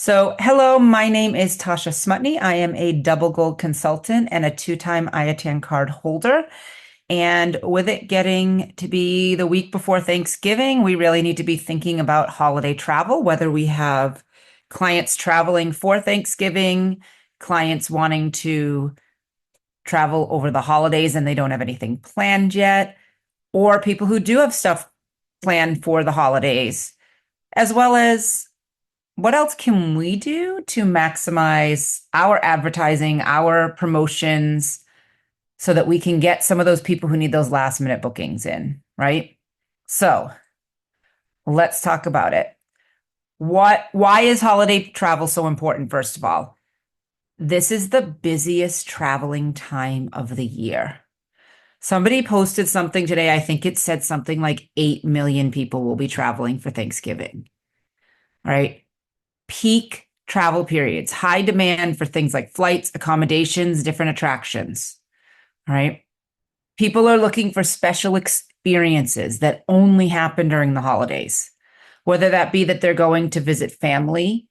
Hello, my name is Tasha Smutney. I am a double gold consultant and a two-time IATAN card holder. And with it getting to be the week before Thanksgiving, we really need to be thinking about holiday travel, whether we have clients traveling for Thanksgiving, clients wanting to travel over the holidays and they don't have anything planned yet, or people who do have stuff planned for the holidays, as well as what else can we do to maximize our advertising, our promotions, so that we can get some of those people who need those last minute bookings in, right? So let's talk about it. Why is holiday travel so important, first of all? This is the busiest traveling time of the year. Somebody posted something today. I think it said something like 8 million people will be traveling for Thanksgiving. All right. Peak travel periods, high demand for things like flights, accommodations, different attractions. All right. People are looking for special experiences that only happen during the holidays, whether that be that they're going to visit family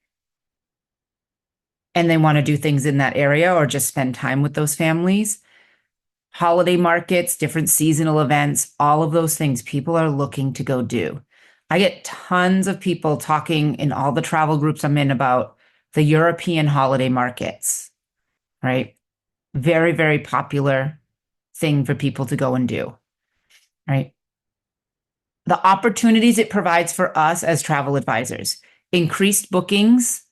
and they want to do things in that area or just spend time with those families. Holiday markets, different seasonal events, all of those things people are looking to go do. I get tons of people talking in all the travel groups I'm in about the European holiday markets, right? Very, very popular thing for people to go and do, right? The opportunities it provides for us as travel advisors, increased bookings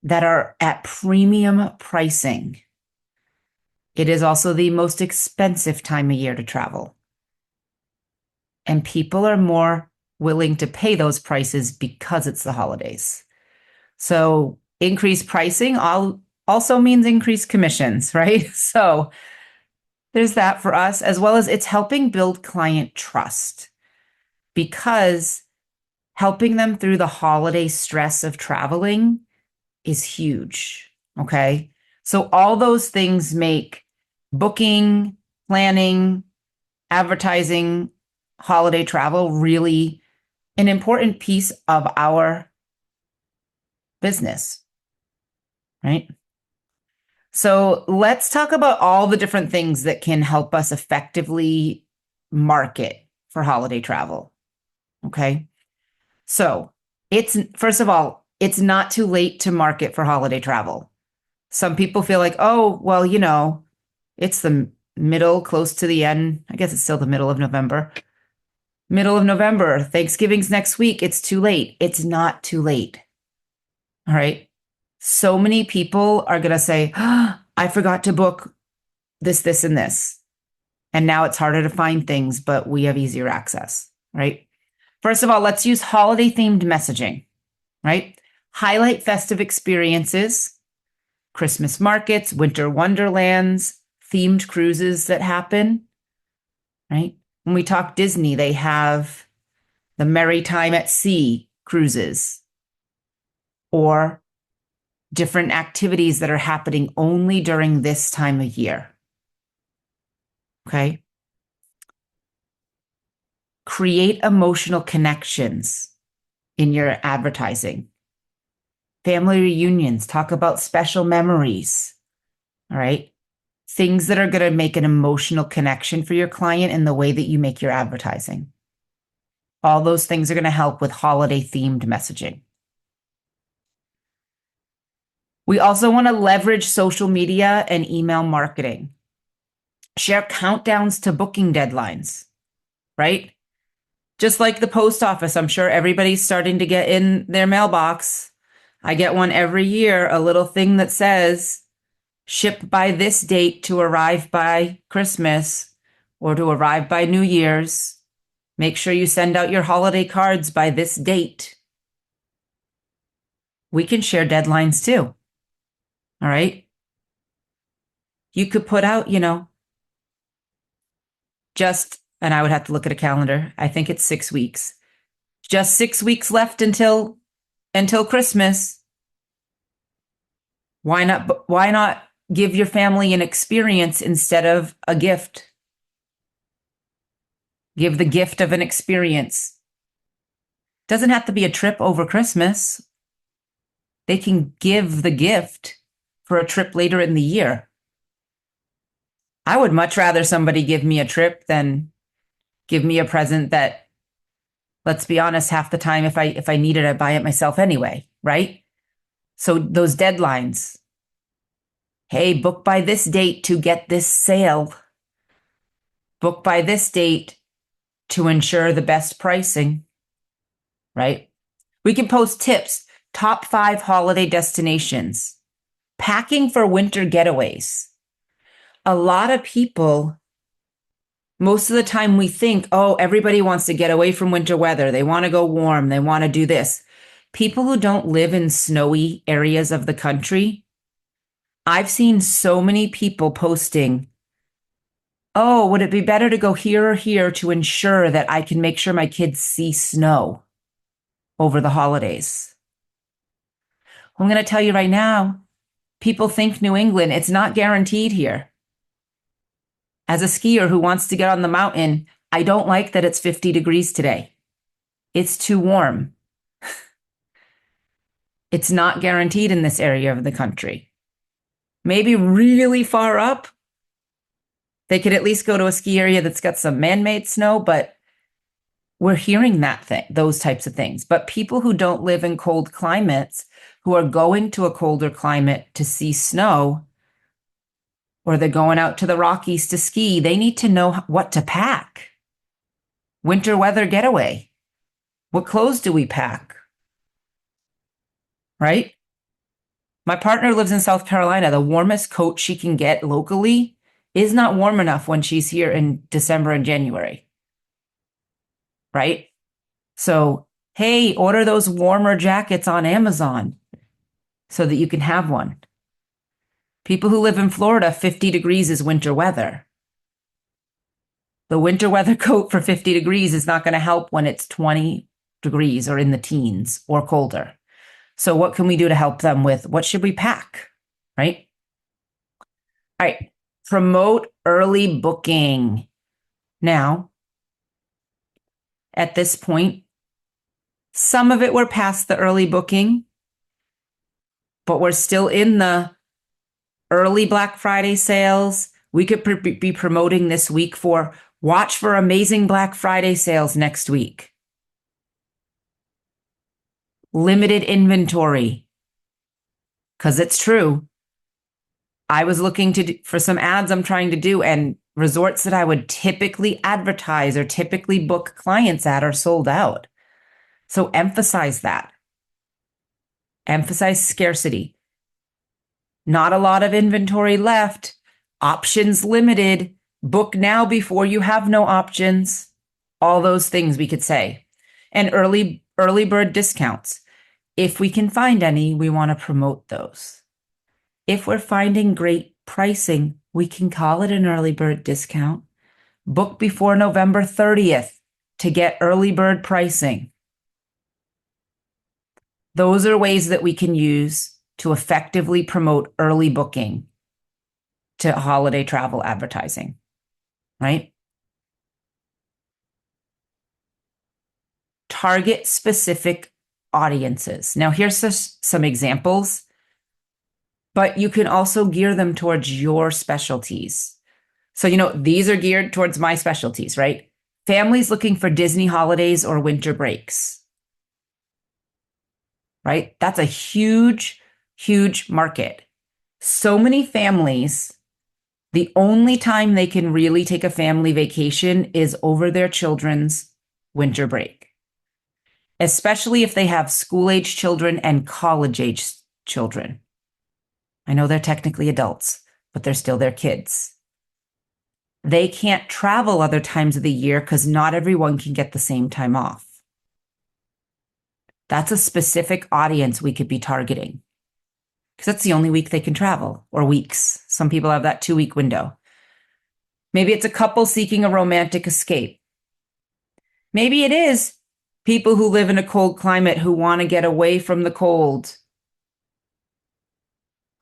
that are at premium pricing. It is also the most expensive time of year to travel. And people are more willing to pay those prices because it's the holidays. So increased pricing also means increased commissions, right? So there's that for us, as well as it's helping build client trust because helping them through the holiday stress of traveling is huge. Okay. So all those things make booking, planning, advertising, holiday travel really an important piece of our business, right? So let's talk about all the different things that can help us effectively market for holiday travel. Okay. So it's, first of all, it's not too late to market for holiday travel. Some people feel like, oh, well, it's the middle, close to the end. I guess it's still the middle of November. Middle of November, Thanksgiving's next week. It's too late. It's not too late. All right. So many people are going to say, oh, I forgot to book this, and this. And now it's harder to find things, but we have easier access, right? First of all, let's use holiday themed messaging, right? Highlight festive experiences, Christmas markets, winter wonderlands, themed cruises that happen, right? When we talk Disney, they have the Merry Time at Sea cruises or different activities that are happening only during this time of year. Okay. Create emotional connections in your advertising. Family reunions, talk about special memories. All right. Things that are going to make an emotional connection for your client in the way that you make your advertising. All those things are going to help with holiday themed messaging. We also want to leverage social media and email marketing. Share countdowns to booking deadlines, right? Just like the post office, I'm sure everybody's starting to get in their mailbox. I get one every year, a little thing that says, ship by this date to arrive by Christmas or to arrive by New Year's. Make sure you send out your holiday cards by this date. We can share deadlines too. All right. You could put out, and I would have to look at a calendar. I think it's 6 weeks. Just 6 weeks left until Christmas. Why not give your family an experience instead of a gift? Give the gift of an experience. Doesn't have to be a trip over Christmas. they can give the gift for a trip later in the year. I would much rather somebody give me a trip than give me a present that, let's be honest, half the time if I need it, I buy it myself anyway, right? So those deadlines. Hey, book by this date to get this sale. Book by this date to ensure the best pricing, right? We can post tips, top 5 holiday destinations, packing for winter getaways. A lot of people, most of the time we think, oh, everybody wants to get away from winter weather. They want to go warm. They want to do this. People who don't live in snowy areas of the country, I've seen so many people posting, oh, would it be better to go here or here to ensure that I can make sure my kids see snow over the holidays? I'm going to tell you right now, people think New England, it's not guaranteed here. As a skier who wants to get on the mountain, I don't like that it's 50 degrees today. It's too warm. It's not guaranteed in this area of the country. Maybe really far up, they could at least go to a ski area that's got some man-made snow, but we're hearing those types of things. But people who don't live in cold climates, who are going to a colder climate to see snow, or they're going out to the Rockies to ski, they need to know what to pack. Winter weather getaway. What clothes do we pack? Right? My partner lives in South Carolina. The warmest coat she can get locally is not warm enough when she's here in December and January. Right? So, hey, order those warmer jackets on Amazon so that you can have one. People who live in Florida, 50 degrees is winter weather. The winter weather coat for 50 degrees is not going to help when it's 20 degrees or in the teens or colder. So what can we do to help them with? What should we pack? Right? All right. Promote early booking. Now, at this point, some of it we're past the early booking, but we're still in the early Black Friday sales. We could be promoting this week for watch for amazing Black Friday sales next week. Limited inventory. Because it's true. I was looking for some ads I'm trying to do, and resorts that I would typically advertise or typically book clients at are sold out. So emphasize that. Emphasize scarcity. Not a lot of inventory left. Options limited. Book now before you have no options. All those things we could say. And early bird discounts. If we can find any, we want to promote those. If we're finding great pricing, we can call it an early bird discount. Book before November 30th to get early bird pricing. Those are ways that we can use to effectively promote early booking to holiday travel advertising, right? Target specific audiences. Now, here's some examples, but you can also gear them towards your specialties. So, these are geared towards my specialties, right? Families looking for Disney holidays or winter breaks, right? That's a huge, huge market. So many families, the only time they can really take a family vacation is over their children's winter break, especially if they have school-age children and college-age children. I know they're technically adults, but they're still their kids. They can't travel other times of the year because not everyone can get the same time off. That's a specific audience we could be targeting because that's the only week they can travel, or weeks. Some people have that 2-week window. Maybe it's a couple seeking a romantic escape. Maybe it is people who live in a cold climate who want to get away from the cold.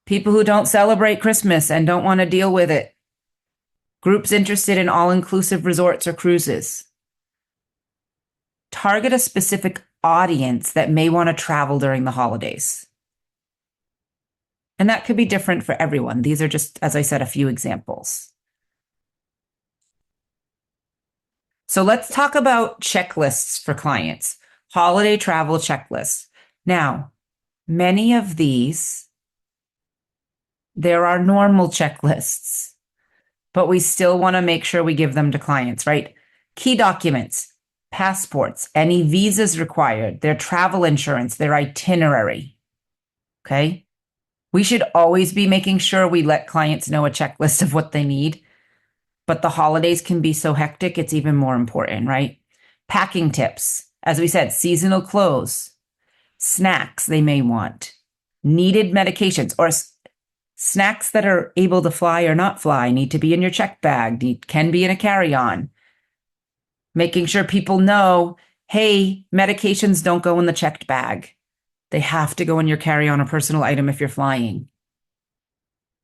People who don't celebrate Christmas and don't want to deal with it. Groups interested in all-inclusive resorts or cruises. Target a specific audience that may want to travel during the holidays. And that could be different for everyone. These are just, as I said, a few examples. So let's talk about checklists for clients, holiday travel checklists. Now, many of these, there are normal checklists, but we still want to make sure we give them to clients, right? Key documents, passports, any visas required, their travel insurance, their itinerary. Okay. We should always be making sure we let clients know a checklist of what they need. But the holidays can be so hectic, it's even more important, right? Packing tips. As we said, seasonal clothes, snacks they may want, needed medications, or snacks that are able to fly or not fly need to be in your check bag, can be in a carry-on. Making sure people know, hey, medications don't go in the checked bag. They have to go in your carry-on or personal item if you're flying,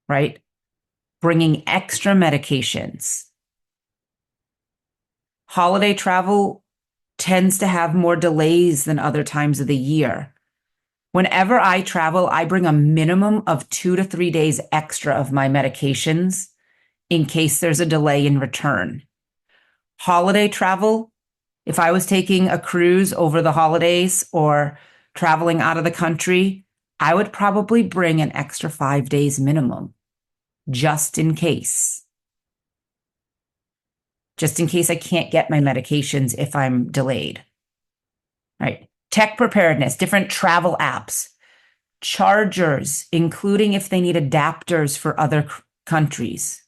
right? Bringing extra medications. Holiday travel tends to have more delays than other times of the year. Whenever I travel, I bring a minimum of 2 to 3 days extra of my medications in case there's a delay in return. Holiday travel, if I was taking a cruise over the holidays or traveling out of the country, I would probably bring an extra 5 days minimum, just in case. Just in case I can't get my medications if I'm delayed. Right. Tech preparedness, different travel apps, chargers, including if they need adapters for other countries.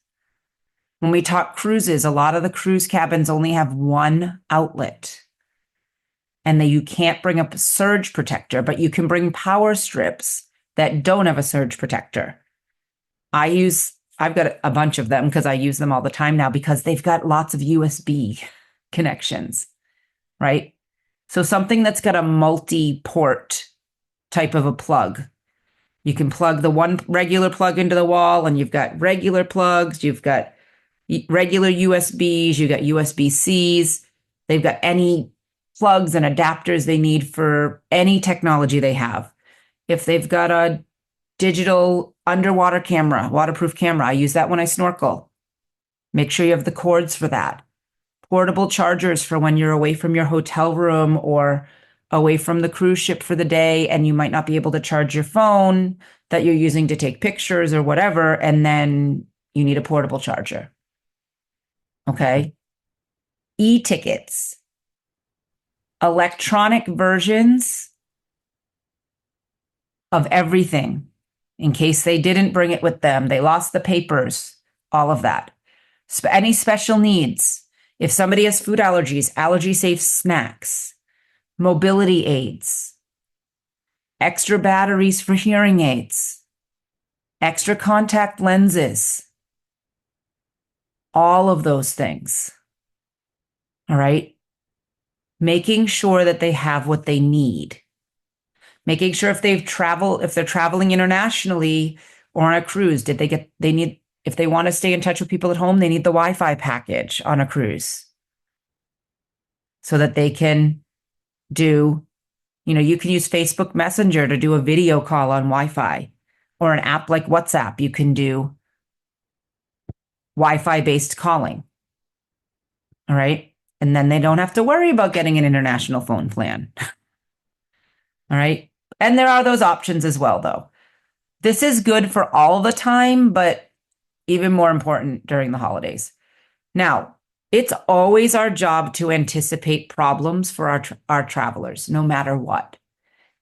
When we talk cruises, a lot of the cruise cabins only have one outlet. And you can't bring up a surge protector, but you can bring power strips that don't have a surge protector. I've got a bunch of them because I use them all the time now because they've got lots of USB connections, right? So something that's got a multi-port type of a plug. You can plug the one regular plug into the wall, and you've got regular plugs, you've got regular USBs, you've got USB-Cs. They've got any plugs and adapters they need for any technology they have. If they've got a digital underwater camera, waterproof camera, I use that when I snorkel. Make sure you have the cords for that. Portable chargers for when you're away from your hotel room or away from the cruise ship for the day and you might not be able to charge your phone that you're using to take pictures or whatever, and then you need a portable charger. Okay. E-tickets, electronic versions of everything in case they didn't bring it with them. They lost the papers, all of that. Any special needs. If somebody has food allergies, allergy-safe snacks, mobility aids, extra batteries for hearing aids, extra contact lenses, all of those things. All right. Making sure that they have what they need. Making sure if they're traveling internationally or on a cruise, if they want to stay in touch with people at home, they need the Wi-Fi package on a cruise so that they can you can use Facebook Messenger to do a video call on Wi-Fi, or an app like WhatsApp. You can do Wi-Fi based calling. All right. And then they don't have to worry about getting an international phone plan. All right. And there are those options as well, though. This is good for all the time, but even more important during the holidays. Now, it's always our job to anticipate problems for our travelers, no matter what.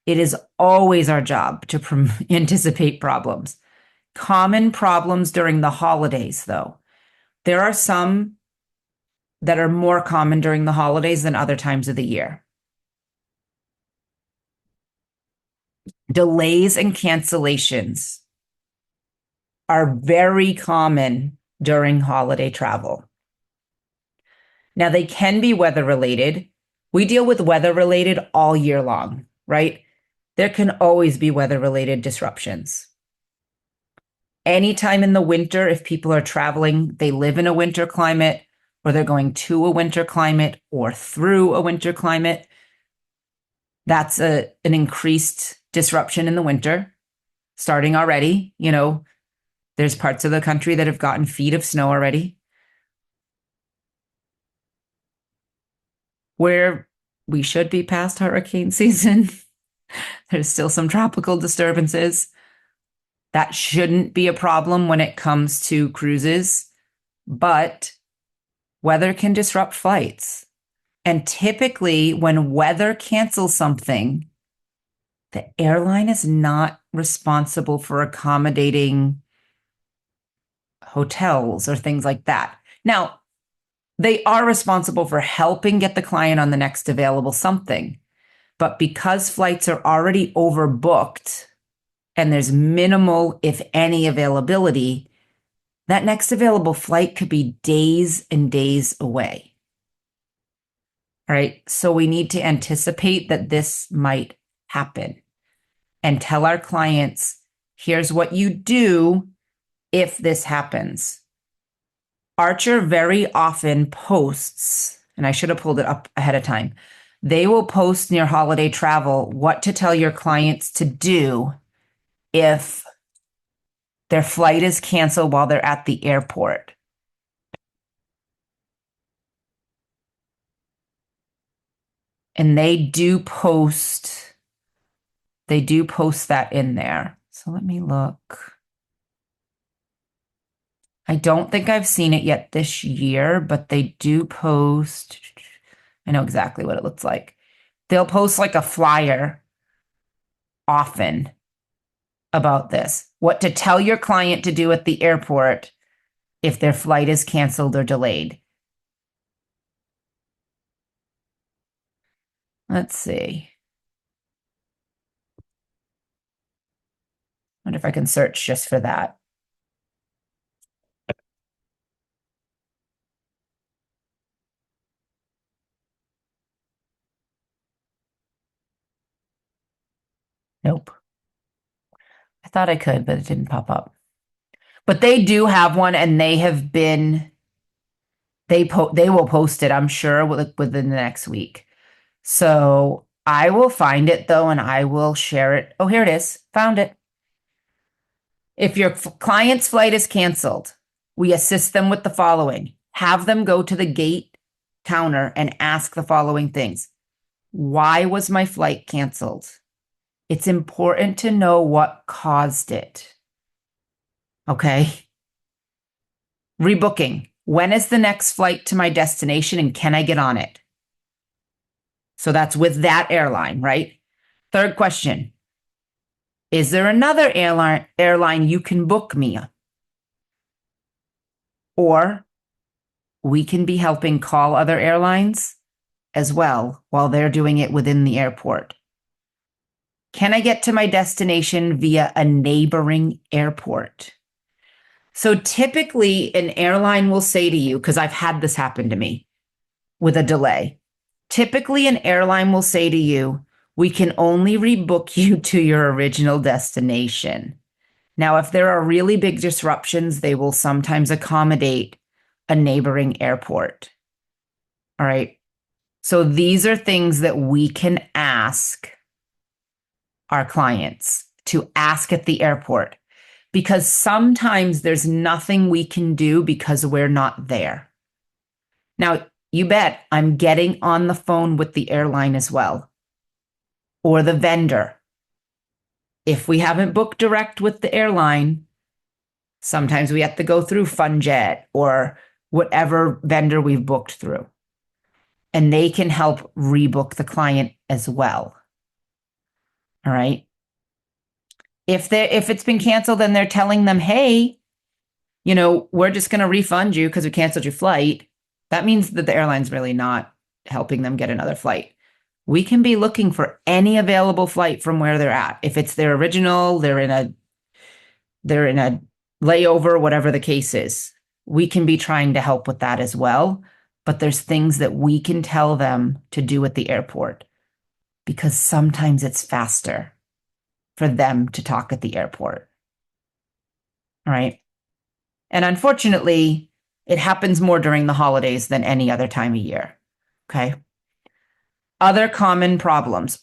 It is always our job to anticipate problems. Common problems during the holidays, though. There are some that are more common during the holidays than other times of the year. Delays and cancellations are very common during holiday travel. Now, they can be weather related. We deal with weather related all year long, right? There can always be weather related disruptions. Anytime in the winter, if people are traveling, they live in a winter climate, or they're going to a winter climate or through a winter climate, that's an increased disruption in the winter. starting already. There's parts of the country that have gotten feet of snow already. Where we should be past hurricane season, there's still some tropical disturbances. That shouldn't be a problem when it comes to cruises, but weather can disrupt flights. And typically, when weather cancels something, the airline is not responsible for accommodating hotels or things like that. Now, they are responsible for helping get the client on the next available something. But because flights are already overbooked and there's minimal, if any, availability, that next available flight could be days and days away. All right. So we need to anticipate that this might happen and tell our clients, here's what you do if this happens. Archer very often posts, and I should have pulled it up ahead of time. They will post near holiday travel what to tell your clients to do if their flight is canceled while they're at the airport. And they do post that in there. So let me look. I don't think I've seen it yet this year, but they do post. I know exactly what it looks like. They'll post like a flyer often about this. What to tell your client to do at the airport if their flight is canceled or delayed. Let's see. Wonder if I can search just for that. Nope. I thought I could, but it didn't pop up. But they do have one, and they have been. They will post it, I'm sure, within the next week. So I will find it though, and I will share it. Oh, here it is. Found it. If your client's flight is canceled, we assist them with the following. Have them go to the gate counter and ask the following things. Why was my flight canceled? It's important to know what caused it. Okay. Rebooking. When is the next flight to my destination and can I get on it? So that's with that airline, right? Third question. Is there another airline you can book me? Or we can be helping call other airlines as well while they're doing it within the airport. Can I get to my destination via a neighboring airport? So typically an airline will say to you, because I've had this happen to me with a delay. Typically an airline will say to you, we can only rebook you to your original destination. Now, if there are really big disruptions, they will sometimes accommodate a neighboring airport. All right. So these are things that we can ask our clients to ask at the airport, because sometimes there's nothing we can do because we're not there. Now, you bet I'm getting on the phone with the airline as well, or the vendor. If we haven't booked direct with the airline, sometimes we have to go through FunJet or whatever vendor we've booked through. And they can help rebook the client as well. All right. If it's been canceled and they're telling them, hey, we're just going to refund you because we canceled your flight, that means that the airline's really not helping them get another flight. We can be looking for any available flight from where they're at. If it's their original, they're in a layover, whatever the case is. We can be trying to help with that as well. But there's things that we can tell them to do at the airport because sometimes it's faster for them to talk at the airport. All right. And unfortunately, it happens more during the holidays than any other time of year. Okay. Other common problems: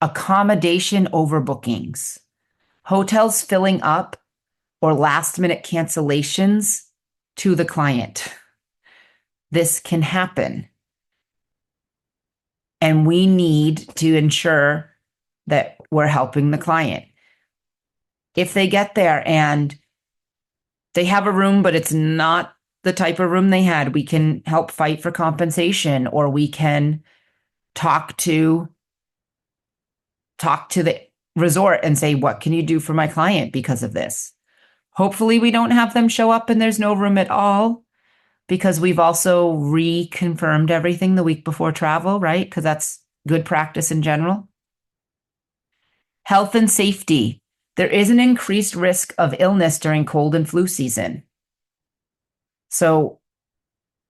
accommodation overbookings. hotels filling up or last minute cancellations to the client. This can happen. And we need to ensure that we're helping the client. If they get there and they have a room, but it's not the type of room they had, we can help fight for compensation, or we can talk to the resort and say, what can you do for my client because of this? Hopefully we don't have them show up and there's no room at all, because we've also reconfirmed everything the week before travel, right? Because that's good practice in general. Health and safety. There is an increased risk of illness during cold and flu season. So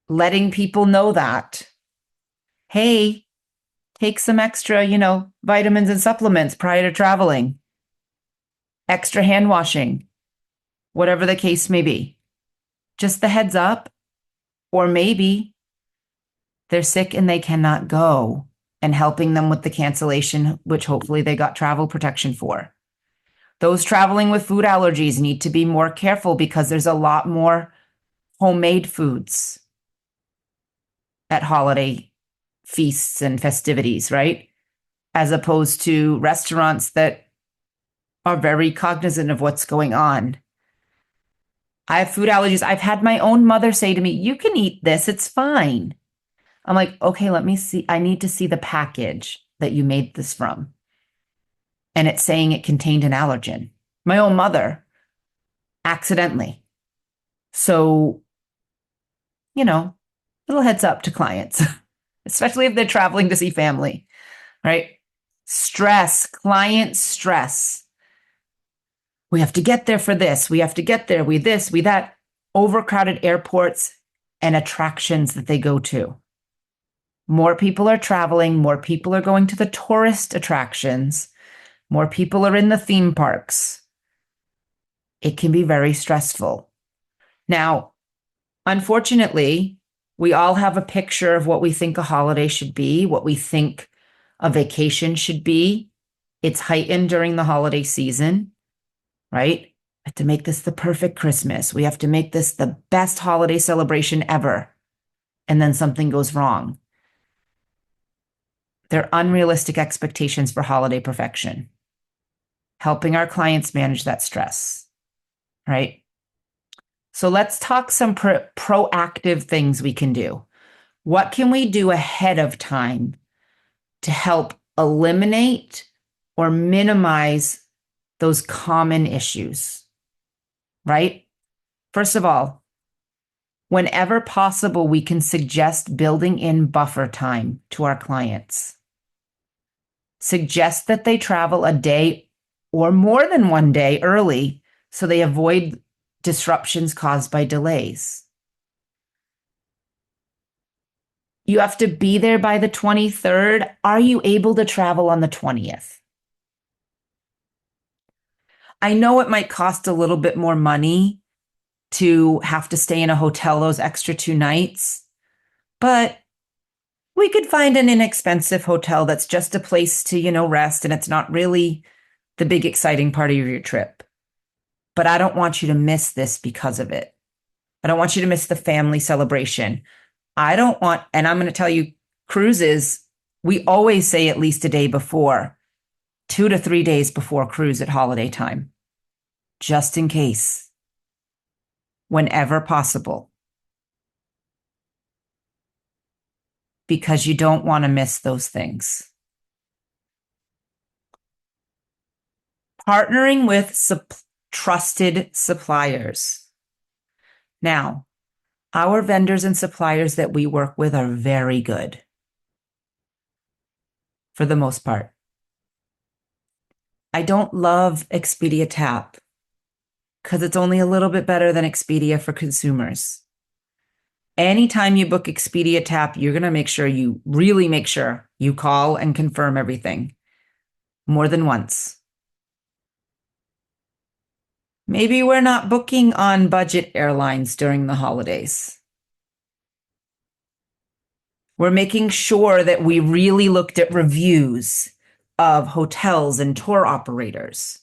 letting people know that, hey, take some extra, vitamins and supplements prior to traveling, extra hand washing, whatever the case may be. Just the heads up, or maybe they're sick and they cannot go, and helping them with the cancellation, which hopefully they got travel protection for. Those traveling with food allergies need to be more careful because there's a lot more homemade foods at holiday feasts and festivities, right? As opposed to restaurants that are very cognizant of what's going on. I have food allergies. I've had my own mother say to me, you can eat this, it's fine. I'm like, okay, let me see. I need to see the package that you made this from. And it's saying it contained an allergen. My own mother, accidentally. So, little heads up to clients, especially if they're traveling to see family, right? Stress, client stress. We have to get there for this. We have to get there. We this, we that. Overcrowded airports and attractions that they go to. More people are traveling. More people are going to the tourist attractions. More people are in the theme parks. It can be very stressful. Now, unfortunately, we all have a picture of what we think a holiday should be, what we think a vacation should be. It's heightened during the holiday season, right? We have to make this the perfect Christmas. We have to make this the best holiday celebration ever. And then something goes wrong. They're unrealistic expectations for holiday perfection. Helping our clients manage that stress, right? So let's talk some proactive things we can do. What can we do ahead of time to help eliminate or minimize those common issues, right? First of all, whenever possible, we can suggest building in buffer time to our clients. Suggest that they travel a day or more than one day early so they avoid disruptions caused by delays. You have to be there by the 23rd. Are you able to travel on the 20th? I know it might cost a little bit more money to have to stay in a hotel those extra 2 nights, but we could find an inexpensive hotel that's just a place to, rest, and it's not really the big exciting part of your trip. But I don't want you to miss this because of it. I don't want you to miss the family celebration. And I'm going to tell you, cruises, we always say at least a day before, 2 to 3 days before cruise at holiday time, just in case, whenever possible, because you don't want to miss those things. Partnering with trusted suppliers. Now, our vendors and suppliers that we work with are very good, for the most part. I don't love Expedia Tap because it's only a little bit better than Expedia for consumers. Anytime you book Expedia Tap, you're going to really make sure you call and confirm everything more than once. Maybe we're not booking on budget airlines during the holidays. We're making sure that we really looked at reviews of hotels and tour operators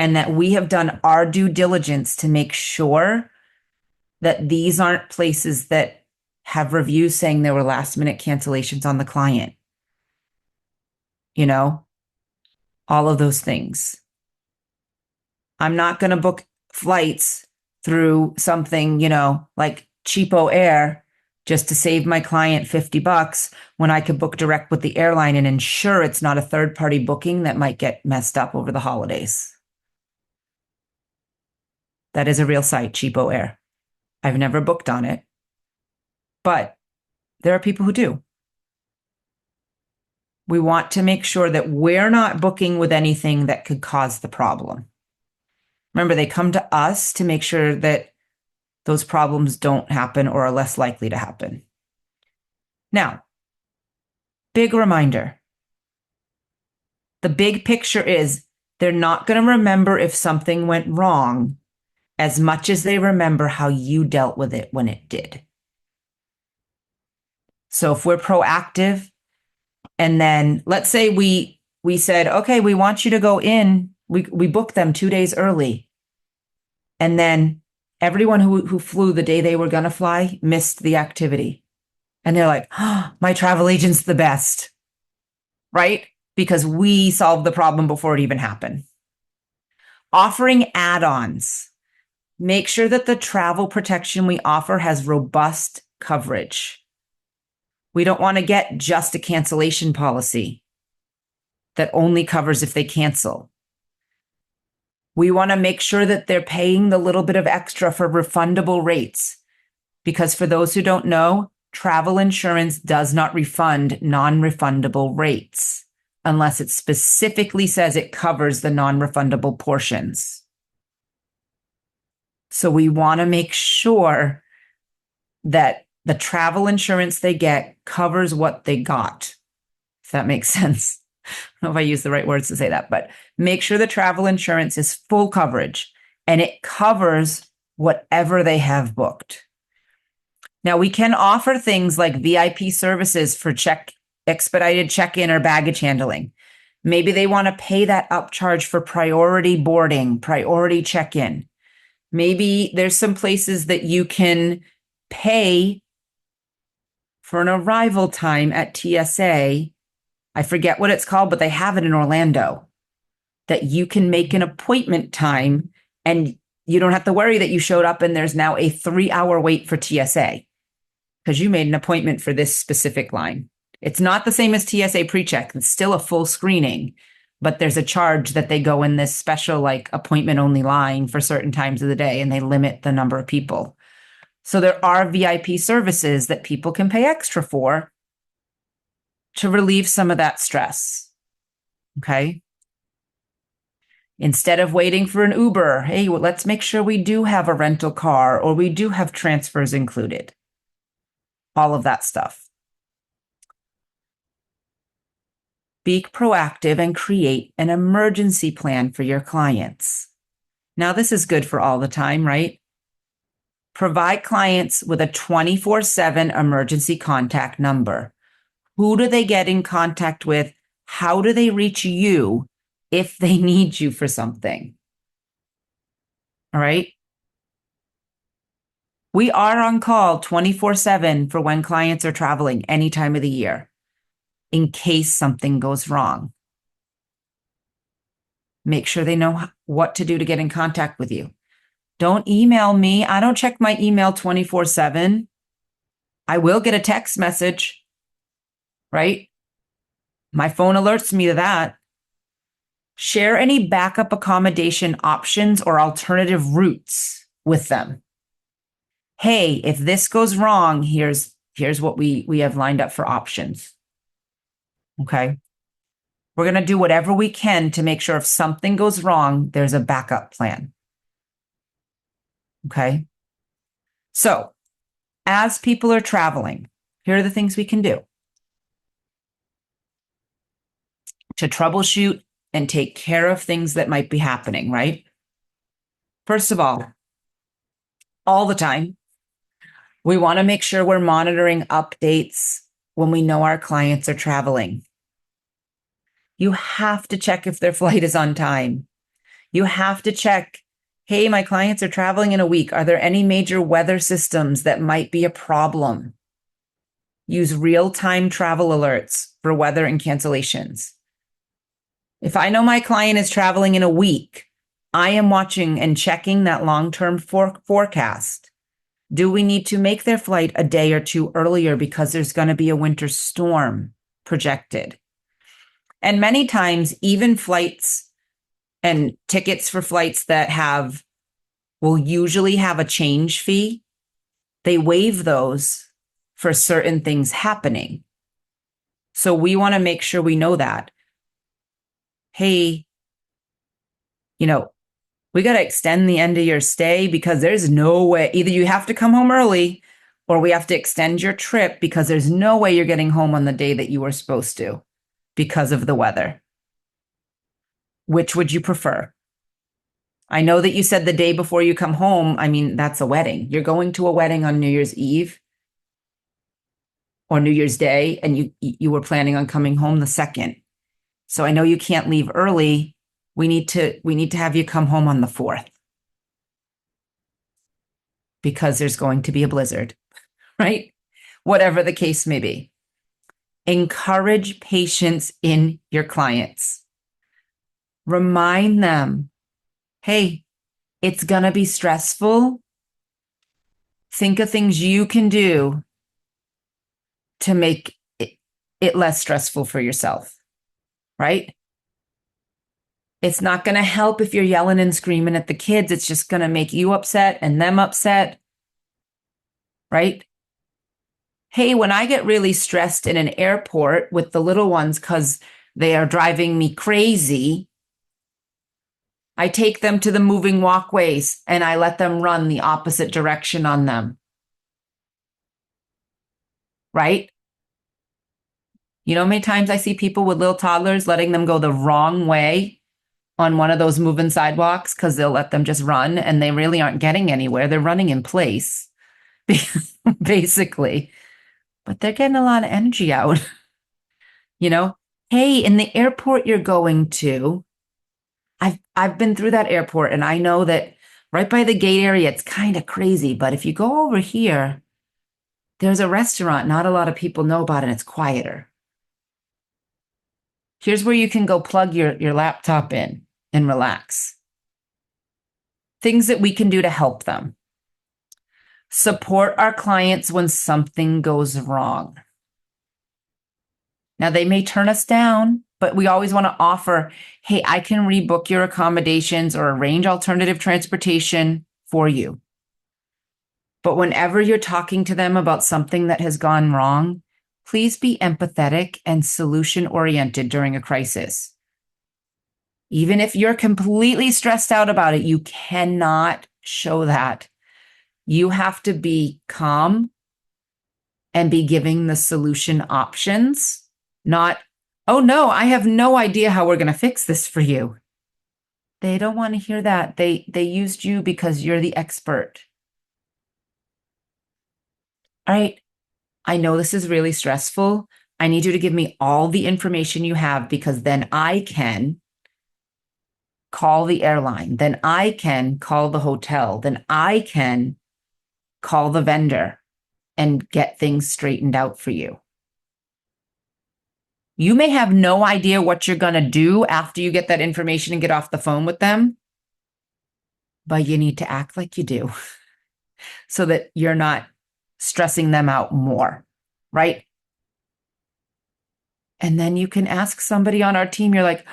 and that we have done our due diligence to make sure that these aren't places that have reviews saying there were last minute cancellations on the client. You know, all of those things. I'm not going to book flights through something, like Cheapo Air just to save my client $50 when I could book direct with the airline and ensure it's not a third party booking that might get messed up over the holidays. That is a real site, Cheapo Air. I've never booked on it, but there are people who do. We want to make sure that we're not booking with anything that could cause the problem. Remember, they come to us to make sure that those problems don't happen or are less likely to happen. Now, big reminder. The big picture is they're not going to remember if something went wrong as much as they remember how you dealt with it when it did. So if we're proactive, and then let's say we said, okay, we want you to go in. We booked them 2 days early. And then everyone who flew the day they were going to fly missed the activity. And they're like, oh, my travel agent's the best, right? Because we solved the problem before it even happened. Offering add-ons. Make sure that the travel protection we offer has robust coverage. We don't want to get just a cancellation policy that only covers if they cancel. We want to make sure that they're paying the little bit of extra for refundable rates, because for those who don't know, travel insurance does not refund non-refundable rates unless it specifically says it covers the non-refundable portions. So we want to make sure that the travel insurance they get covers what they got, if that makes sense. I don't know if I use the right words to say that, but make sure the travel insurance is full coverage and it covers whatever they have booked. Now, we can offer things like VIP services for expedited check-in or baggage handling. Maybe they want to pay that upcharge for priority boarding, priority check-in. Maybe there's some places that you can pay for an arrival time at TSA. I forget what it's called, but they have it in Orlando, that you can make an appointment time and you don't have to worry that you showed up and there's now a 3-hour wait for TSA because you made an appointment for this specific line. It's not the same as TSA PreCheck. It's still a full screening, but there's a charge that they go in this special appointment only line for certain times of the day, and they limit the number of people. So there are VIP services that people can pay extra for to relieve some of that stress. Okay. Instead of waiting for an Uber, hey, well, let's make sure we do have a rental car or we do have transfers included. All of that stuff. Be proactive and create an emergency plan for your clients. Now, this is good for all the time, right? Provide clients with a 24/7 emergency contact number. Who do they get in contact with? How do they reach you if they need you for something? All right. We are on call 24/7 for when clients are traveling any time of the year in case something goes wrong. Make sure they know what to do to get in contact with you. Don't email me. I don't check my email 24/7. I will get a text message, right? My phone alerts me to that. Share any backup accommodation options or alternative routes with them. Hey, if this goes wrong, here's what we have lined up for options. Okay. We're going to do whatever we can to make sure if something goes wrong, there's a backup plan. Okay. So as people are traveling, here are the things we can do to troubleshoot and take care of things that might be happening, right? First of all the time, we want to make sure we're monitoring updates when we know our clients are traveling. You have to check if their flight is on time. You have to check, hey, my clients are traveling in a week. Are there any major weather systems that might be a problem? Use real-time travel alerts for weather and cancellations. If I know my client is traveling in a week, I am watching and checking that long-term forecast. Do we need to make their flight a day or two earlier because there's going to be a winter storm projected? And many times, even flights and tickets for flights that will usually have a change fee, they waive those for certain things happening. So we want to make sure we know that. Hey, we got to extend the end of your stay because there's no way, either you have to come home early or we have to extend your trip because there's no way you're getting home on the day that you were supposed to because of the weather. Which would you prefer? I know that you said the day before you come home. I mean, that's a wedding. You're going to a wedding on New Year's Eve or New Year's Day, and you were planning on coming home the 2nd. So I know you can't leave early. We need to have you come home on the 4th because there's going to be a blizzard, right? Whatever the case may be. Encourage patience in your clients. Remind them, hey, it's going to be stressful. Think of things you can do to make it less stressful for yourself, right? It's not going to help if you're yelling and screaming at the kids. It's just going to make you upset and them upset, right? Hey, when I get really stressed in an airport with the little ones because they are driving me crazy, I take them to the moving walkways and I let them run the opposite direction on them. Right? You know how many times I see people with little toddlers letting them go the wrong way on one of those moving sidewalks because they'll let them just run and they really aren't getting anywhere. They're running in place, basically. But they're getting a lot of energy out. Hey, in the airport you're going to, I've been through that airport and I know that right by the gate area, it's kind of crazy. But if you go over here, there's a restaurant not a lot of people know about and it's quieter. Here's where you can go plug your laptop in and relax. Things that we can do to help them. Support our clients when something goes wrong. Now, they may turn us down, but we always want to offer, hey, I can rebook your accommodations or arrange alternative transportation for you. But whenever you're talking to them about something that has gone wrong, please be empathetic and solution-oriented during a crisis. Even if you're completely stressed out about it, you cannot show that. You have to be calm and be giving the solution options, not, oh no, I have no idea how we're going to fix this for you. They don't want to hear that. They used you because you're the expert. All right, I know this is really stressful. I need you to give me all the information you have because then I can call the airline. Then I can call the hotel. Then I can call the vendor and get things straightened out for you. You may have no idea what you're going to do after you get that information and get off the phone with them, but you need to act like you do so that you're not stressing them out more, right? And then you can ask somebody on our team, you're like,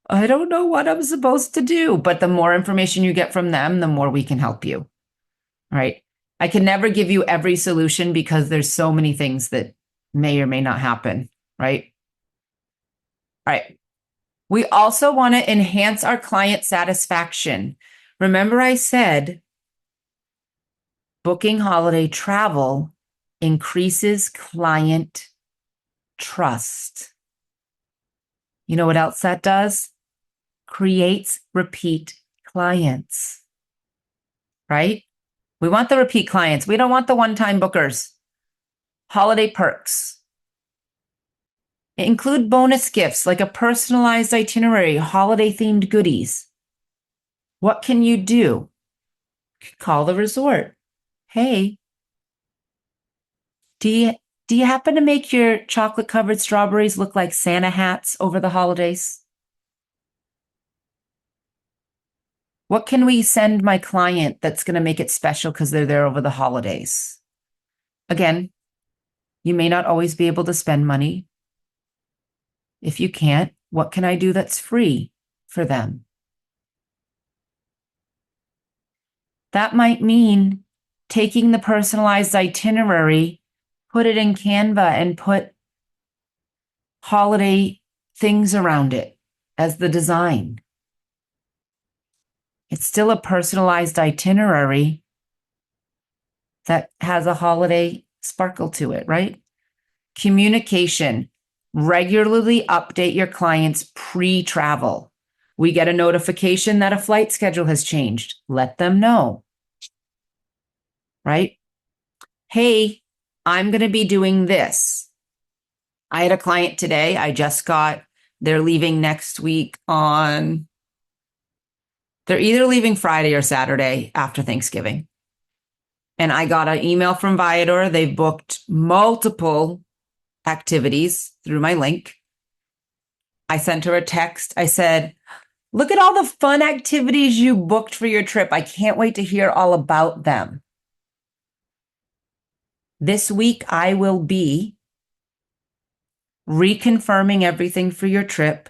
I don't know what I'm supposed to do. But the more information you get from them, the more we can help you, right? I can never give you every solution because there's so many things that may or may not happen, right? All right. We also want to enhance our client satisfaction. Remember I said booking holiday travel increases client trust. You know what else that does? Creates repeat clients, right? We want the repeat clients. We don't want the one-time bookers. Holiday perks. Include bonus gifts like a personalized itinerary, holiday-themed goodies. What can you do? Call the resort. Hey, do you do you happen to make your chocolate covered strawberries look like Santa hats over the holidays? What can we send my client that's going to make it special because they're there over the holidays? Again, you may not always be able to spend money. If you can't, what can I do that's free for them? That might mean taking the personalized itinerary, put it in Canva, and put holiday things around it as the design. It's still a personalized itinerary that has a holiday sparkle to it, right? Communication. Regularly update your clients pre-travel. We get a notification that a flight schedule has changed. Let them know, right? Hey, I'm going to be doing this. I had a client today. They're leaving next week they're either leaving Friday or Saturday after Thanksgiving. And I got an email from Viator. They've booked multiple activities through my link. I sent her a text. I said, look at all the fun activities you booked for your trip. I can't wait to hear all about them. This week, I will be reconfirming everything for your trip.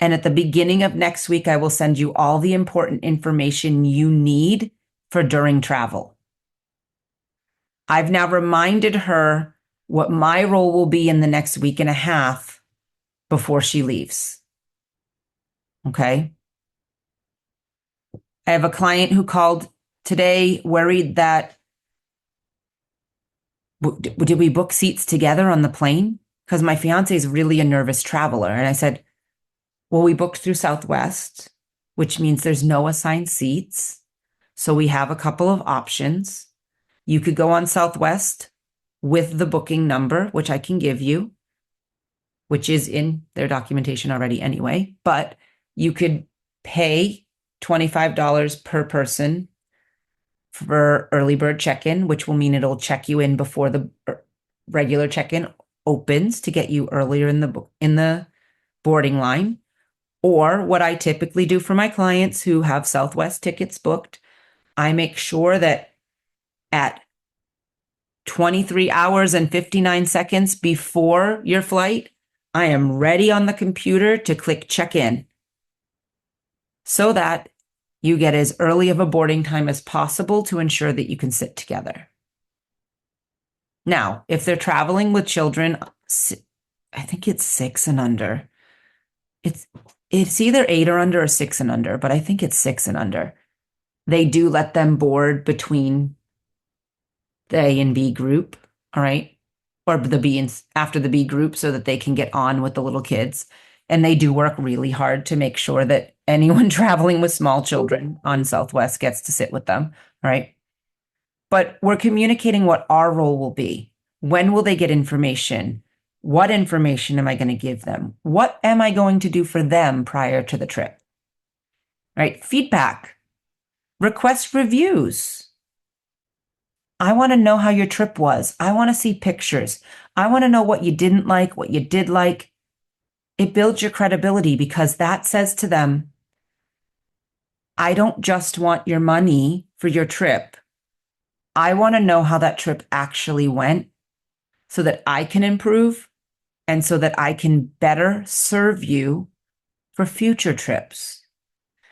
And at the beginning of next week, I will send you all the important information you need for during travel. I've now reminded her what my role will be in the next week and a half before she leaves. Okay. I have a client who called today worried that, did we book seats together on the plane? Because my fiance is really a nervous traveler. And I said, well, we booked through Southwest, which means there's no assigned seats. So we have a couple of options. You could go on Southwest with the booking number, which I can give you, which is in their documentation already anyway, but you could pay $25 per person for early bird check-in, which will mean it'll check you in before the regular check-in opens to get you earlier in the boarding line. Or what I typically do for my clients who have Southwest tickets booked, I make sure that at 23 hours and 59 seconds before your flight, I am ready on the computer to click check-in so that you get as early of a boarding time as possible to ensure that you can sit together. Now, if they're traveling with children, I think it's 6 and under. It's either 8 or under or 6 and under, but I think it's 6 and under. They do let them board between the A and B group, all right? Or the B and after the B group so that they can get on with the little kids. And they do work really hard to make sure that anyone traveling with small children on Southwest gets to sit with them, right? But we're communicating what our role will be. When will they get information? What information am I going to give them? What am I going to do for them prior to the trip? Right? Feedback. Request reviews. I want to know how your trip was. I want to see pictures. I want to know what you didn't like, what you did like. It builds your credibility because that says to them, I don't just want your money for your trip. I want to know how that trip actually went so that I can improve and so that I can better serve you for future trips.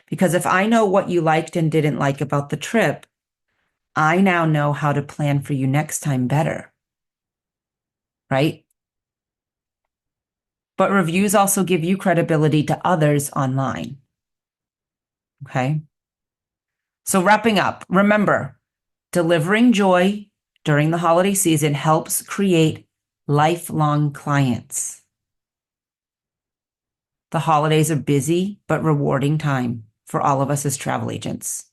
Because if I know what you liked and didn't like about the trip, I now know how to plan for you next time better, right? But reviews also give you credibility to others online, okay? So wrapping up, remember, delivering joy during the holiday season helps create lifelong clients. The holidays are busy but rewarding time for all of us as travel agents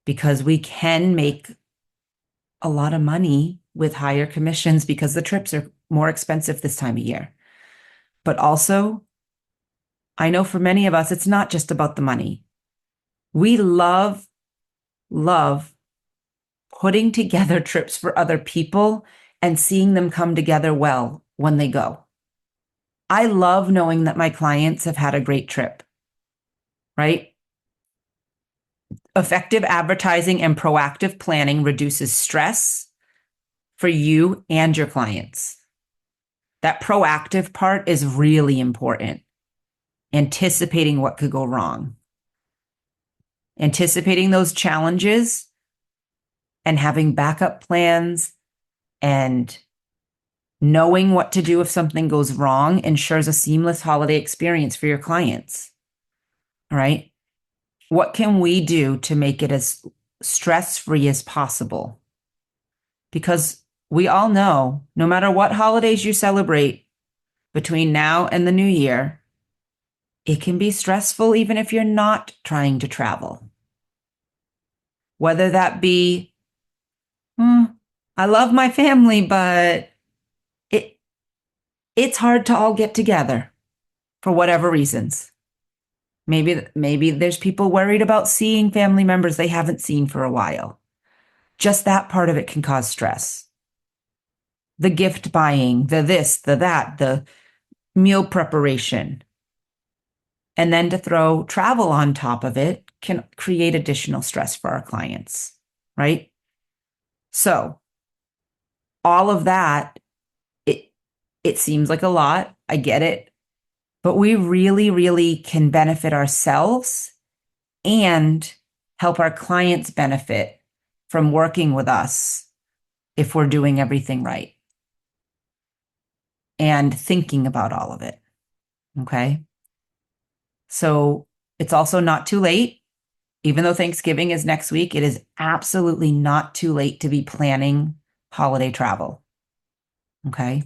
because we can make a lot of money with higher commissions because the trips are more expensive this time of year. But also, I know for many of us, it's not just about the money. We love putting together trips for other people and seeing them come together well when they go. I love knowing that my clients have had a great trip, right? Effective advertising and proactive planning reduces stress for you and your clients. That proactive part is really important. Anticipating what could go wrong, anticipating those challenges and having backup plans and knowing what to do if something goes wrong ensures a seamless holiday experience for your clients. All right. What can we do to make it as stress-free as possible? Because we all know no matter what holidays you celebrate between now and the new year, it can be stressful even if you're not trying to travel. Whether that be, I love my family, but it it's hard to all get together for whatever reasons. Maybe there's people worried about seeing family members they haven't seen for a while. Just that part of it can cause stress. The gift buying, the this, the that, the meal preparation. And then to throw travel on top of it can create additional stress for our clients, right? So, all of that, it seems like a lot. I get it. But we really can benefit ourselves and help our clients benefit from working with us if we're doing everything right and thinking about all of it. Okay. So it's also not too late. Even though Thanksgiving is next week, it is absolutely not too late to be planning holiday travel. Okay.